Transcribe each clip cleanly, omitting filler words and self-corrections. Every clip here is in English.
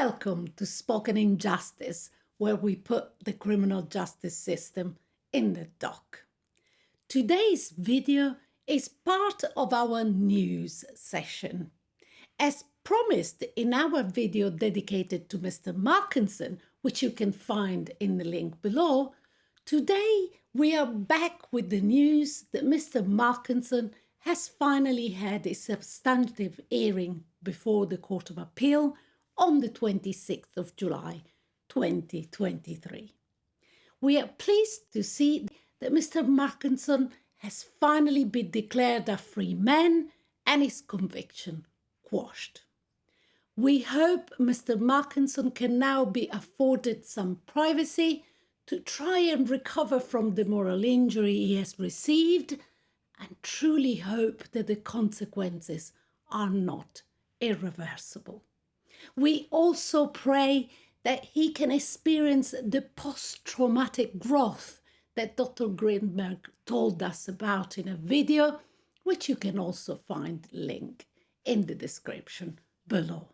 Welcome to Spoken Injustice, where we put the criminal justice system in the dock. Today's video is part of our news session. As promised in our video dedicated to Mr. Markinson, which you can find in the link below, today we are back with the news that Mr. Markinson has finally had a substantive hearing before the Court of Appeal on the 26th of July 2023. We are pleased to see that Mr. Markinson has finally been declared a free man and his conviction quashed. We hope Mr. Markinson can now be afforded some privacy to try and recover from the moral injury he has received, and truly hope that the consequences are not irreversible. We also pray that he can experience the post-traumatic growth that Dr. Greenberg told us about in a video, which you can also find link in the description below.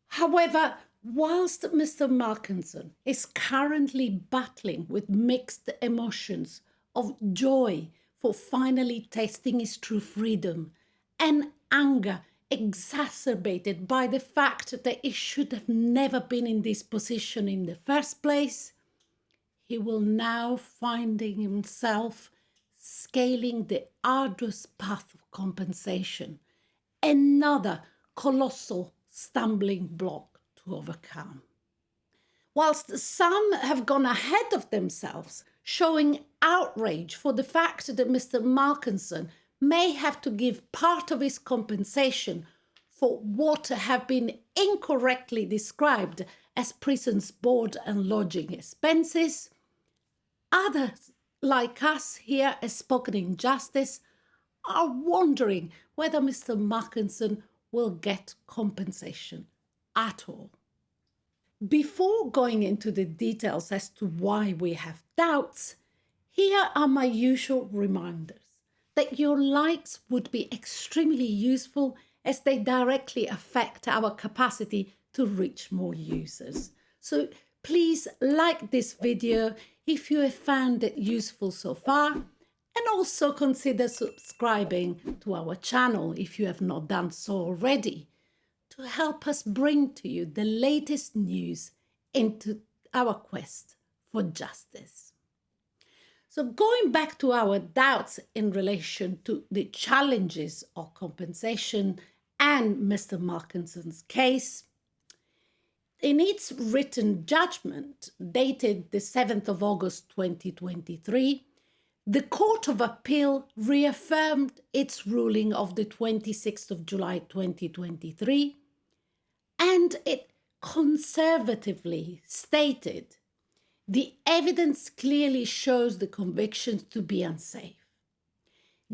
However, whilst Mr. Markinson is currently battling with mixed emotions of joy for finally tasting his true freedom and anger exacerbated by the fact that he should have never been in this position in the first place, he will now find himself scaling the arduous path of compensation, another colossal stumbling block to overcome. Whilst some have gone ahead of themselves, showing outrage for the fact that Mr. Markinson may have to give part of his compensation for what have been incorrectly described as prison's board and lodging expenses, others, like us here at Spoken Injustice, are wondering whether Mr. Markinson will get compensation at all. Before going into the details as to why we have doubts, here are my usual reminders that your likes would be extremely useful as they directly affect our capacity to reach more users. So please like this video if you have found it useful so far, and also consider subscribing to our channel if you have not done so already, to help us bring to you the latest news into our quest for justice. So going back to our doubts in relation to the challenges of compensation and Mr. Markinson's case, in its written judgment dated the 7th of August 2023, the Court of Appeal reaffirmed its ruling of the 26th of July 2023, and it conservatively stated the evidence clearly shows the convictions to be unsafe.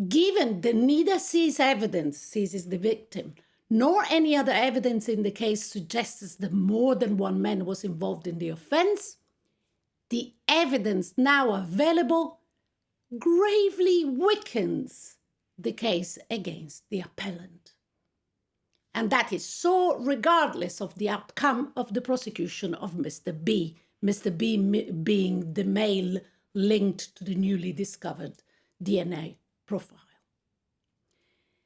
Given that neither sees evidence seizes the victim, nor any other evidence in the case suggests that more than one man was involved in the offence, the evidence now available gravely weakens the case against the appellant. And that is so regardless of the outcome of the prosecution of Mr. B, Mr. B being the male linked to the newly discovered DNA profile.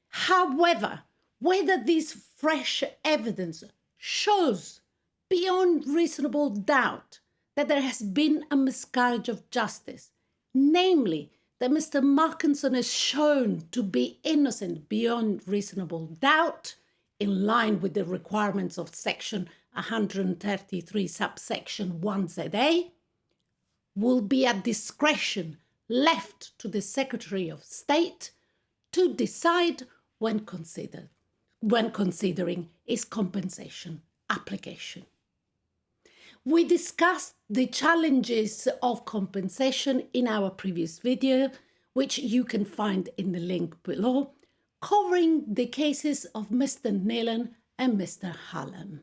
However, whether this fresh evidence shows beyond reasonable doubt that there has been a miscarriage of justice, namely that Mr. Markinson is shown to be innocent beyond reasonable doubt, in line with the requirements of Section 133 subsection 1ZA, will be at discretion left to the Secretary of State to decide when considering his compensation application. We discussed the challenges of compensation in our previous video, which you can find in the link below, covering the cases of Mr. Nealon and Mr. Hallam.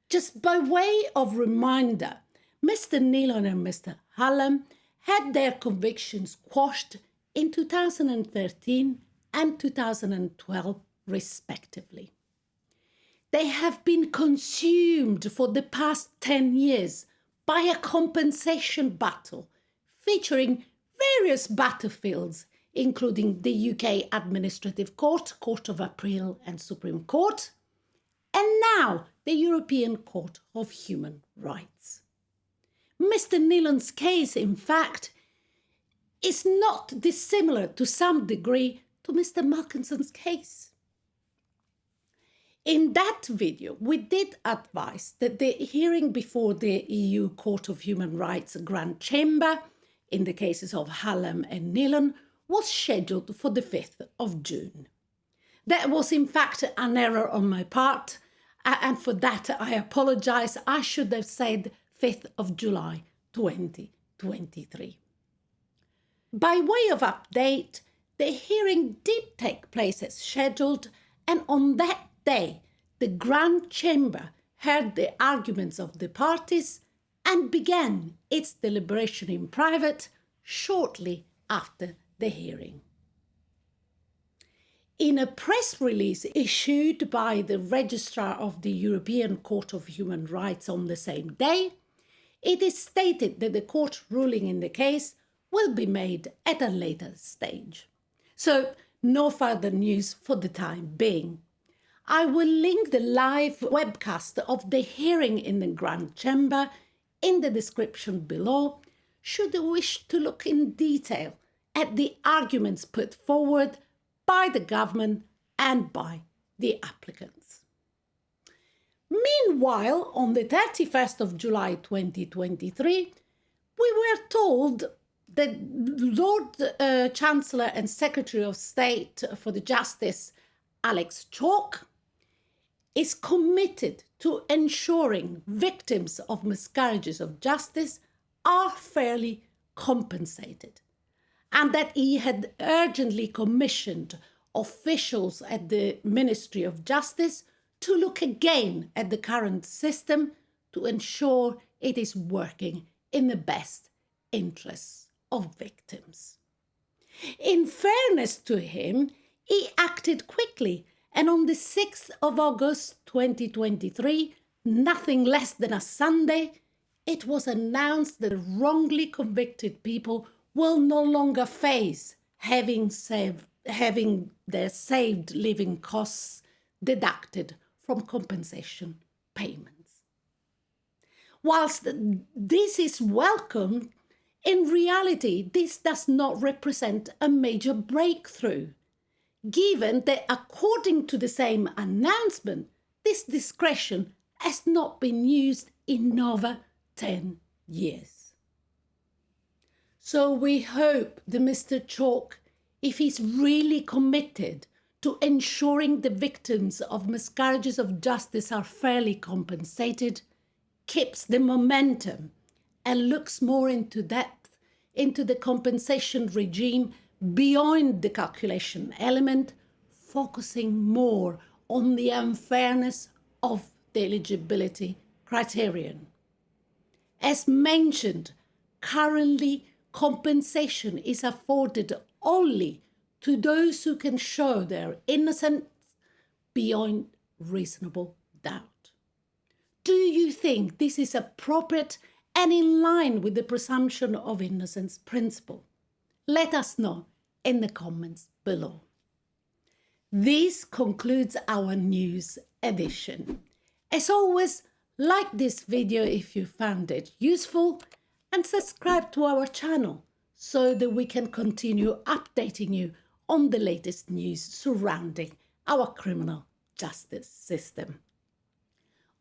Just by way of reminder, Mr. Nealon and Mr. Hallam had their convictions quashed in 2013 and 2012, respectively. they have been consumed for the past 10 years by a compensation battle featuring various battlefields, including the UK Administrative Court, Court of Appeal and Supreme Court, and now the European Court of Human Rights. Mr. Nealon's case, in fact, is not dissimilar to some degree to Mr. Malkinson's case. In that video, we did advise that the hearing before the EU Court of Human Rights Grand Chamber in the cases of Hallam and Nealon was scheduled for the 5th of June. That was in fact an error on my part, and for that I apologise. I should have said 5th of July 2023. By way of update, the hearing did take place as scheduled, and on that day, the Grand Chamber heard the arguments of the parties and began its deliberation in private shortly after the hearing. In a press release issued by the Registrar of the European Court of Human Rights on the same day, it is stated that the court ruling in the case will be made at a later stage. So, no further news for the time being. I will link the live webcast of the hearing in the Grand Chamber in the description below, should you wish to look in detail at the arguments put forward by the government and by the applicants. Meanwhile, on the 31st of July 2023, we were told that Lord Chancellor and Secretary of State for the Justice, Alex Chalk, is committed to ensuring victims of miscarriages of justice are fairly compensated, and that he had urgently commissioned officials at the Ministry of Justice to look again at the current system to ensure it is working in the best interests of victims. In fairness to him, he acted quickly, and on the 6th of August 2023, nothing less than a Sunday, it was announced that wrongly convicted people will no longer face having their saved living costs deducted from compensation payments. Whilst this is welcome, in reality, this does not represent a major breakthrough, given that according to the same announcement, this discretion has not been used in over 10 years. So we hope that Mr. Chalk, if he's really committed to ensuring the victims of miscarriages of justice are fairly compensated, keeps the momentum and looks more into depth into the compensation regime beyond the calculation element, focusing more on the unfairness of the eligibility criterion. As mentioned, currently compensation is afforded only to those who can show their innocence beyond reasonable doubt. Do you think this is appropriate and in line with the presumption of innocence principle? Let us know in the comments below. This concludes our news edition. As always, like this video if you found it useful and subscribe to our channel so that we can continue updating you on the latest news surrounding our criminal justice system.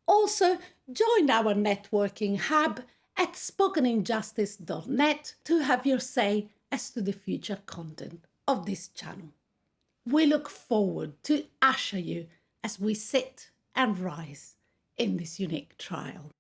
Also, join our networking hub at spokeninjustice.net to have your say as to the future content of this channel. We look forward to usher you as we sit and rise in this unique trial.